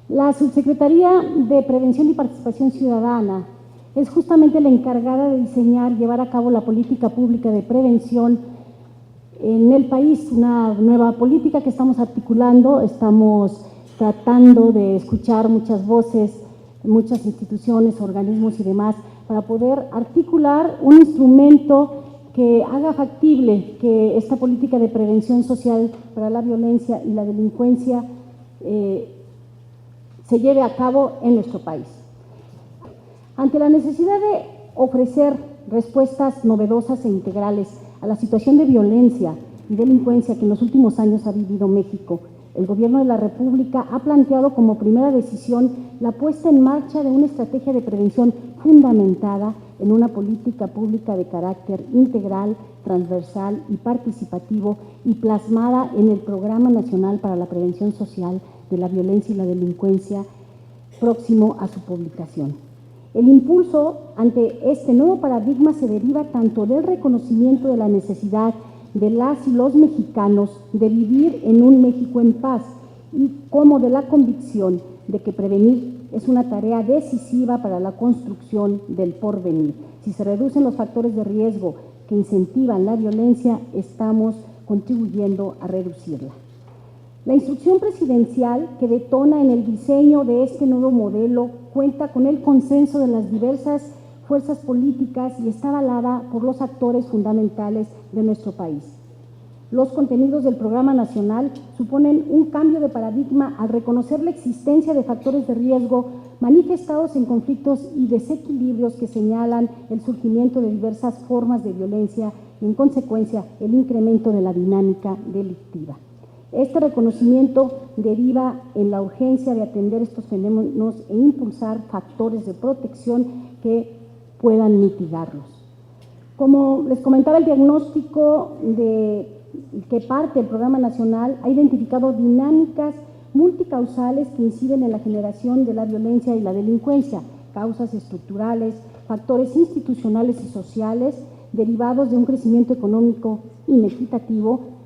La Subsecretaría de Prevención y Participación Ciudadana es justamente la encargada de diseñar y llevar a cabo la política pública de prevención en el país, una nueva política que estamos articulando, estamos tratando de escuchar muchas voces, muchas instituciones, organismos y demás, para poder articular un instrumento que haga factible que esta política de prevención social para la violencia y la delincuencia se lleve a cabo en nuestro país. Ante la necesidad de ofrecer respuestas novedosas e integrales a la situación de violencia y delincuencia que en los últimos años ha vivido México, el Gobierno de la República ha planteado como primera decisión la puesta en marcha de una estrategia de prevención fundamentada en una política pública de carácter integral, transversal y participativo y plasmada en el Programa Nacional para la Prevención Social de la Violencia y la Delincuencia, próximo a su publicación. El impulso ante este nuevo paradigma se deriva tanto del reconocimiento de la necesidad de las y los mexicanos de vivir en un México en paz, y como de la convicción de que prevenir es una tarea decisiva para la construcción del porvenir. Si se reducen los factores de riesgo que incentivan la violencia, estamos contribuyendo a reducirla. La instrucción presidencial que detona en el diseño de este nuevo modelo cuenta con el consenso de las diversas fuerzas políticas y está avalada por los actores fundamentales de nuestro país. Los contenidos del Programa Nacional suponen un cambio de paradigma al reconocer la existencia de factores de riesgo manifestados en conflictos y desequilibrios que señalan el surgimiento de diversas formas de violencia y, en consecuencia, el incremento de la dinámica delictiva. Este reconocimiento deriva en la urgencia de atender estos fenómenos e impulsar factores de protección que puedan mitigarlos. Como les comentaba, el diagnóstico que parte del Programa Nacional ha identificado dinámicas multicausales que inciden en la generación de la violencia y la delincuencia, causas estructurales, factores institucionales y sociales derivados de un crecimiento económico inequitativo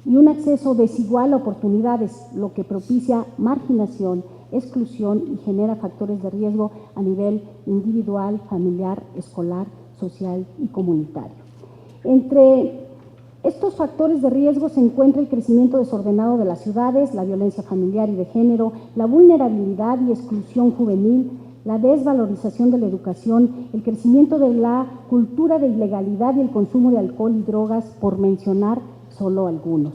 y un acceso desigual a oportunidades, lo que propicia marginación, exclusión y genera factores de riesgo a nivel individual, familiar, escolar, social y comunitario. Entre estos factores de riesgo se encuentra el crecimiento desordenado de las ciudades, la violencia familiar y de género, la vulnerabilidad y exclusión juvenil, la desvalorización de la educación, el crecimiento de la cultura de ilegalidad y el consumo de alcohol y drogas, por mencionar solo algunos.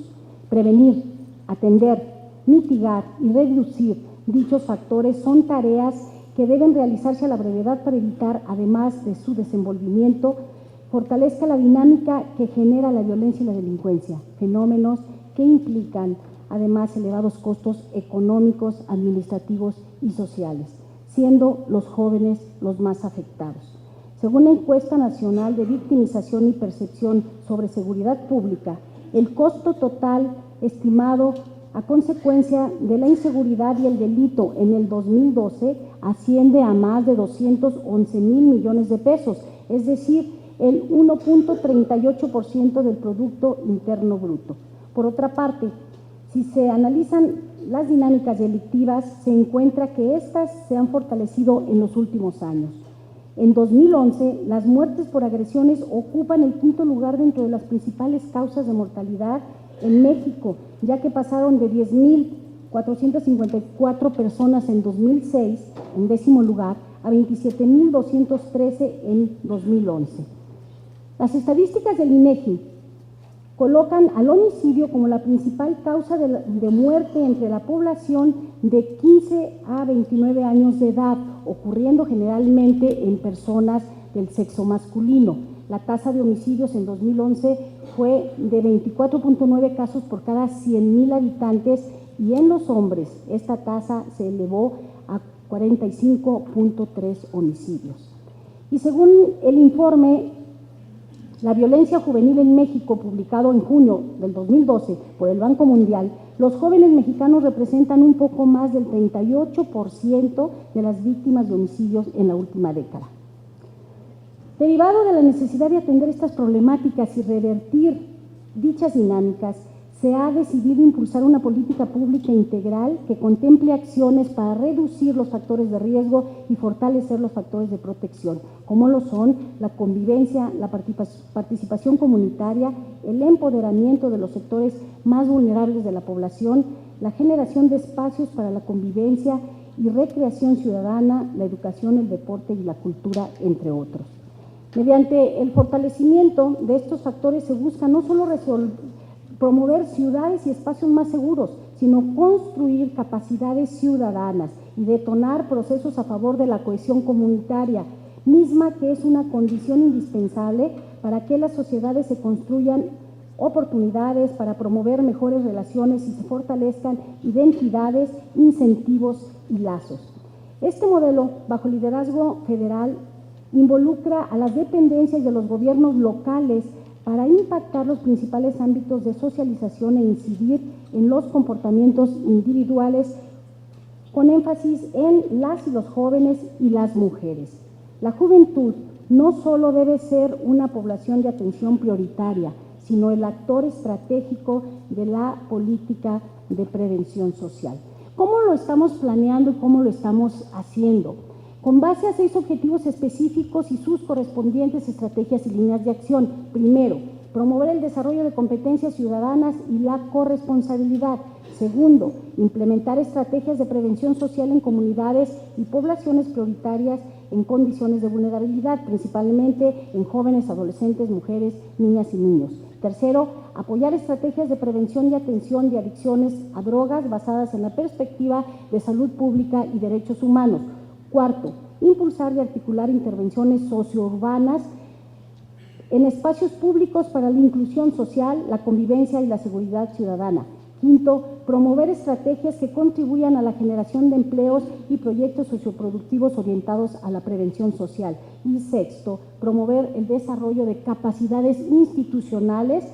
Prevenir, atender, mitigar y reducir dichos factores son tareas que deben realizarse a la brevedad para evitar, además de su desenvolvimiento, fortalezca la dinámica que genera la violencia y la delincuencia, fenómenos que implican además elevados costos económicos, administrativos y sociales, siendo los jóvenes los más afectados. Según la Encuesta Nacional de Victimización y Percepción sobre Seguridad Pública, el costo total estimado a consecuencia de la inseguridad y el delito en el 2012 asciende a más de 211 mil millones de pesos, es decir, el 1.38% del Producto Interno Bruto. Por otra parte, si se analizan las dinámicas delictivas, se encuentra que éstas se han fortalecido en los últimos años. En 2011, las muertes por agresiones ocupan el quinto lugar dentro de las principales causas de mortalidad en México, ya que pasaron de 10.454 personas en 2006, en décimo lugar, a 27.213 en 2011. Las estadísticas del INEGI colocan al homicidio como la principal causa de muerte entre la población de 15 a 29 años de edad, ocurriendo generalmente en personas del sexo masculino. La tasa de homicidios en 2011 fue de 24.9 casos por cada 100,000 habitantes y en los hombres esta tasa se elevó a 45.3 homicidios. Y según el informe La violencia juvenil en México, publicado en junio del 2012 por el Banco Mundial, los jóvenes mexicanos representan un poco más del 38% de las víctimas de homicidios en la última década. Derivado de la necesidad de atender estas problemáticas y revertir dichas dinámicas, se ha decidido impulsar una política pública integral que contemple acciones para reducir los factores de riesgo y fortalecer los factores de protección, como lo son la convivencia, la participación comunitaria, el empoderamiento de los sectores más vulnerables de la población, la generación de espacios para la convivencia y recreación ciudadana, la educación, el deporte y la cultura, entre otros. Mediante el fortalecimiento de estos factores se busca no solo promover ciudades y espacios más seguros, sino construir capacidades ciudadanas y detonar procesos a favor de la cohesión comunitaria, misma que es una condición indispensable para que las sociedades se construyan oportunidades para promover mejores relaciones y se fortalezcan identidades, incentivos y lazos. Este modelo, bajo liderazgo federal, involucra a las dependencias de los gobiernos locales para impactar los principales ámbitos de socialización e incidir en los comportamientos individuales, con énfasis en las y los jóvenes y las mujeres. La juventud no solo debe ser una población de atención prioritaria, sino el actor estratégico de la política de prevención social. ¿Cómo lo estamos planeando y cómo lo estamos haciendo? Con base a 6 objetivos específicos y sus correspondientes estrategias y líneas de acción. Primero, promover el desarrollo de competencias ciudadanas y la corresponsabilidad. Segundo, implementar estrategias de prevención social en comunidades y poblaciones prioritarias en condiciones de vulnerabilidad, principalmente en jóvenes, adolescentes, mujeres, niñas y niños. Tercero, apoyar estrategias de prevención y atención de adicciones a drogas basadas en la perspectiva de salud pública y derechos humanos. Cuarto, impulsar y articular intervenciones sociourbanas en espacios públicos para la inclusión social, la convivencia y la seguridad ciudadana. Quinto, promover estrategias que contribuyan a la generación de empleos y proyectos socioproductivos orientados a la prevención social. Y sexto, promover el desarrollo de capacidades institucionales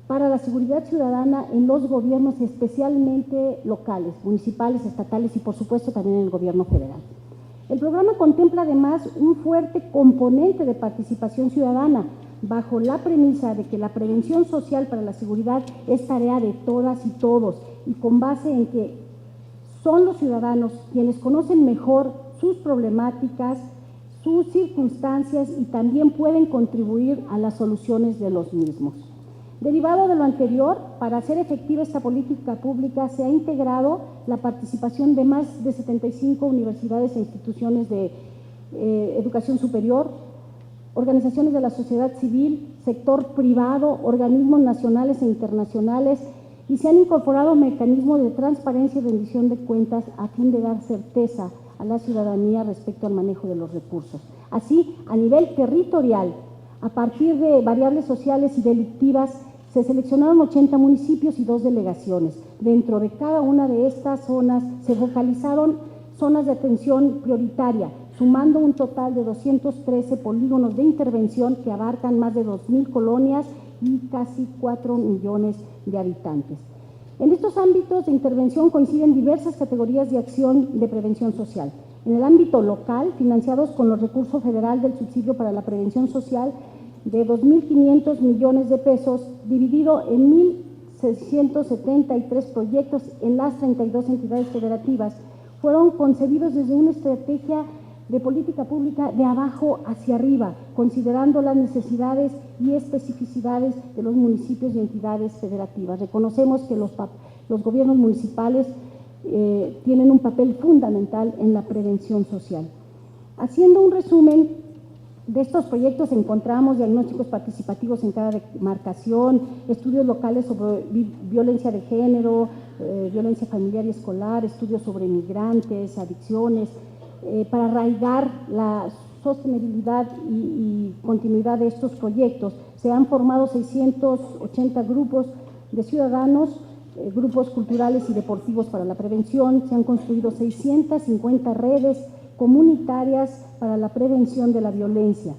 para la seguridad ciudadana en los gobiernos, especialmente locales, municipales, estatales y, por supuesto, también en el gobierno federal. El programa contempla además un fuerte componente de participación ciudadana, bajo la premisa de que la prevención social para la seguridad es tarea de todas y todos, y con base en que son los ciudadanos quienes conocen mejor sus problemáticas, sus circunstancias y también pueden contribuir a las soluciones de los mismos. Derivado de lo anterior, para hacer efectiva esta política pública se ha integrado la participación de más de 75 universidades e instituciones de educación superior, organizaciones de la sociedad civil, sector privado, organismos nacionales e internacionales, y se han incorporado mecanismos de transparencia y rendición de cuentas a fin de dar certeza a la ciudadanía respecto al manejo de los recursos. Así, a nivel territorial, a partir de variables sociales y delictivas, se seleccionaron 80 municipios y 2 delegaciones. Dentro de cada una de estas zonas se focalizaron zonas de atención prioritaria, sumando un total de 213 polígonos de intervención que abarcan más de 2,000 colonias y casi 4 millones de habitantes. En estos ámbitos de intervención coinciden diversas categorías de acción de prevención social. En el ámbito local, financiados con los recursos federales del subsidio para la prevención social de 2.500 millones de pesos, dividido en 1.673 proyectos en las 32 entidades federativas, fueron concebidos desde una estrategia de política pública de abajo hacia arriba, considerando las necesidades y especificidades de los municipios y entidades federativas. Reconocemos que los gobiernos municipales tienen un papel fundamental en la prevención social. Haciendo un resumen de estos proyectos, encontramos diagnósticos participativos en cada demarcación, estudios locales sobre violencia de género, violencia familiar y escolar, estudios sobre migrantes, adicciones, para arraigar la sostenibilidad y continuidad de estos proyectos. Se han formado 680 grupos de ciudadanos, grupos culturales y deportivos para la prevención, se han construido 650 redes comunitarias para la prevención de la violencia.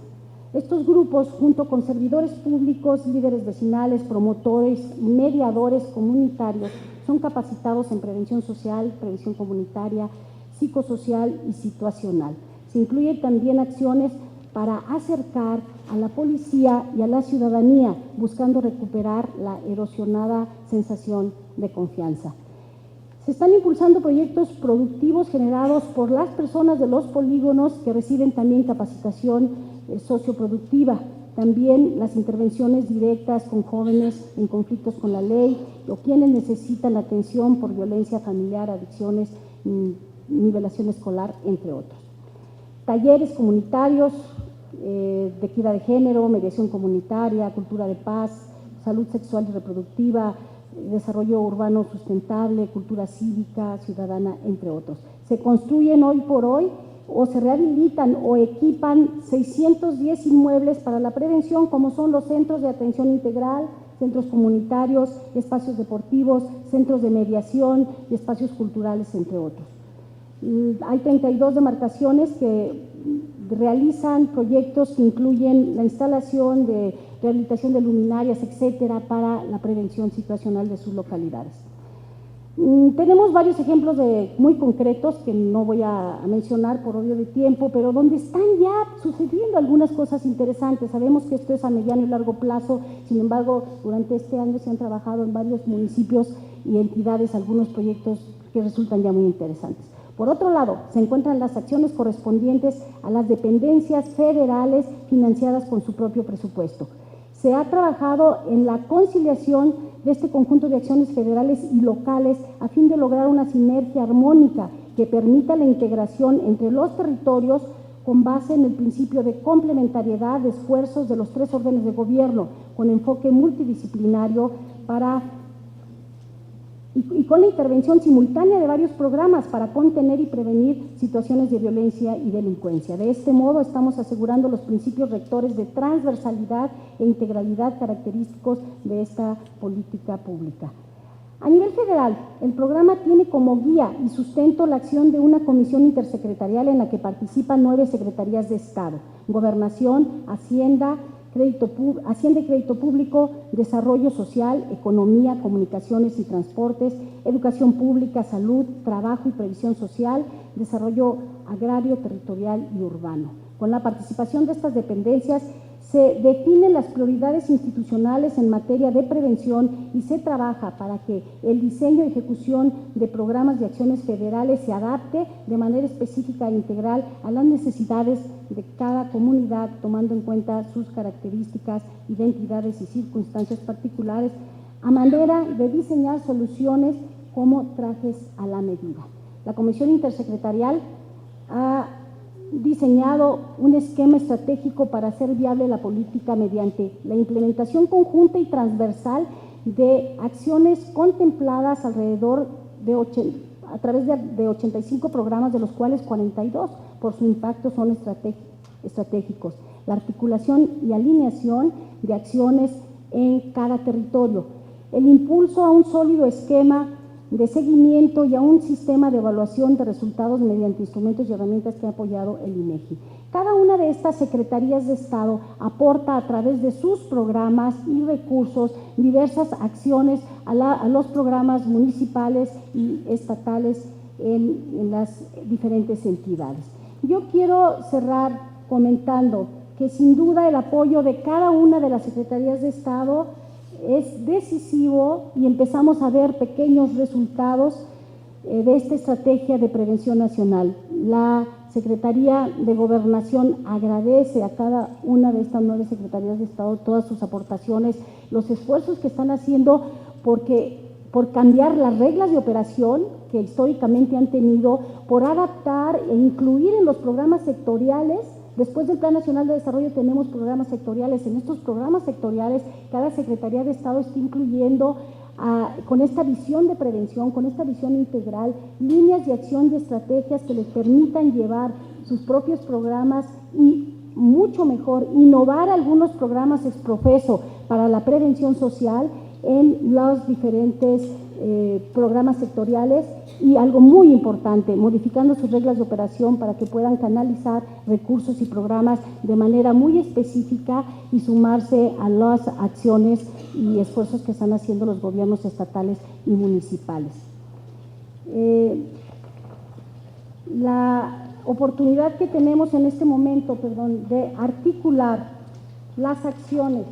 Estos grupos, junto con servidores públicos, líderes vecinales, promotores y mediadores comunitarios, son capacitados en prevención social, prevención comunitaria, psicosocial y situacional. Se incluyen también acciones para acercar a la policía y a la ciudadanía, buscando recuperar la erosionada sensación de confianza. Se están impulsando proyectos productivos generados por las personas de los polígonos que reciben también capacitación socioproductiva. También las intervenciones directas con jóvenes en conflictos con la ley o quienes necesitan atención por violencia familiar, adicciones, nivelación escolar, entre otros. Talleres comunitarios de equidad de género, mediación comunitaria, cultura de paz, salud sexual y reproductiva, desarrollo urbano sustentable, cultura cívica, ciudadana, entre otros. Se construyen hoy por hoy o se rehabilitan o equipan 610 inmuebles para la prevención, como son los centros de atención integral, centros comunitarios, espacios deportivos, centros de mediación y espacios culturales, entre otros. Hay 32 demarcaciones que realizan proyectos que incluyen la instalación de rehabilitación de luminarias, etcétera, para la prevención situacional de sus localidades. Tenemos varios ejemplos muy concretos que no voy a mencionar por obvio de tiempo, pero donde están ya sucediendo algunas cosas interesantes. Sabemos que esto es a mediano y largo plazo, sin embargo, durante este año se han trabajado en varios municipios y entidades algunos proyectos que resultan ya muy interesantes. Por otro lado, se encuentran las acciones correspondientes a las dependencias federales financiadas con su propio presupuesto. Se ha trabajado en la conciliación de este conjunto de acciones federales y locales a fin de lograr una sinergia armónica que permita la integración entre los territorios con base en el principio de complementariedad de esfuerzos de los tres órdenes de gobierno, con enfoque multidisciplinario y con la intervención simultánea de varios programas para contener y prevenir situaciones de violencia y delincuencia. De este modo, estamos asegurando los principios rectores de transversalidad e integralidad característicos de esta política pública. A nivel federal, el programa tiene como guía y sustento la acción de una comisión intersecretarial en la que participan 9 secretarías de Estado: Gobernación, Hacienda y Crédito Público, Desarrollo Social, Economía, Comunicaciones y Transportes, Educación Pública, Salud, Trabajo y Previsión Social, Desarrollo Agrario, Territorial y Urbano. Con la participación de estas dependencias se definen las prioridades institucionales en materia de prevención y se trabaja para que el diseño y ejecución de programas y acciones federales se adapte de manera específica e integral a las necesidades de cada comunidad, tomando en cuenta sus características, identidades y circunstancias particulares, a manera de diseñar soluciones como trajes a la medida. La Comisión Intersecretarial ha diseñado un esquema estratégico para hacer viable la política mediante la implementación conjunta y transversal de acciones contempladas a través de 85 programas, de los cuales 42 por su impacto son estratégicos. La articulación y alineación de acciones en cada territorio. El impulso a un sólido esquema de seguimiento y a un sistema de evaluación de resultados mediante instrumentos y herramientas que ha apoyado el INEGI. Cada una de estas secretarías de Estado aporta a través de sus programas y recursos diversas acciones a los programas municipales y estatales en las diferentes entidades. Yo quiero cerrar comentando que sin duda el apoyo de cada una de las secretarías de Estado es decisivo y empezamos a ver pequeños resultados de esta estrategia de prevención nacional. La Secretaría de Gobernación agradece a cada una de estas 9 secretarías de Estado todas sus aportaciones, los esfuerzos que están haciendo por cambiar las reglas de operación que históricamente han tenido, por adaptar e incluir en los programas sectoriales. Después del Plan Nacional de Desarrollo tenemos programas sectoriales. En estos programas sectoriales, cada Secretaría de Estado está incluyendo con esta visión de prevención, con esta visión integral, líneas de acción y estrategias que les permitan llevar sus propios programas y, mucho mejor, innovar algunos programas ex profeso para la prevención social en los diferentes programas sectoriales, y algo muy importante, modificando sus reglas de operación para que puedan canalizar recursos y programas de manera muy específica y sumarse a las acciones y esfuerzos que están haciendo los gobiernos estatales y municipales. La oportunidad que tenemos en este momento, de articular las acciones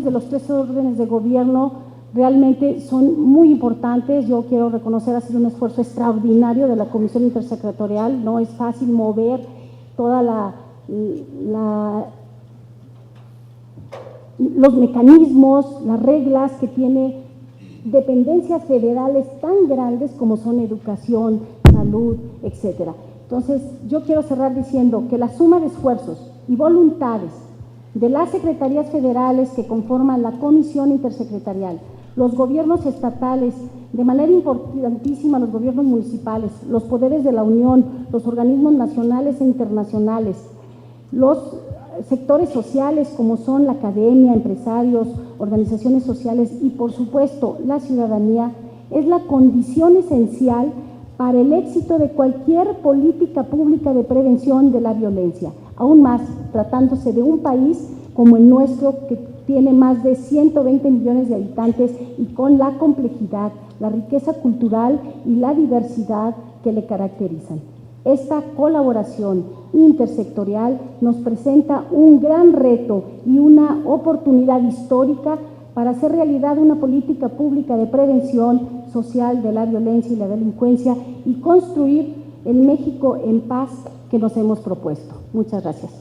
de los 3 órdenes de gobierno realmente son muy importantes. Yo quiero reconocer, ha sido un esfuerzo extraordinario de la Comisión Intersecretarial. No es fácil mover toda los mecanismos, las reglas que tiene dependencias federales tan grandes como son educación, salud, etcétera. Entonces, yo quiero cerrar diciendo que la suma de esfuerzos y voluntades de las secretarías federales que conforman la Comisión Intersecretarial, los gobiernos estatales, de manera importantísima los gobiernos municipales, los poderes de la Unión, los organismos nacionales e internacionales, los sectores sociales como son la academia, empresarios, organizaciones sociales y por supuesto la ciudadanía, es la condición esencial para el éxito de cualquier política pública de prevención de la violencia, aún más tratándose de un país como el nuestro, que tiene más de 120 millones de habitantes y con la complejidad, la riqueza cultural y la diversidad que le caracterizan. Esta colaboración intersectorial nos presenta un gran reto y una oportunidad histórica para hacer realidad una política pública de prevención social de la violencia y la delincuencia y construir el México en paz que nos hemos propuesto. Muchas gracias.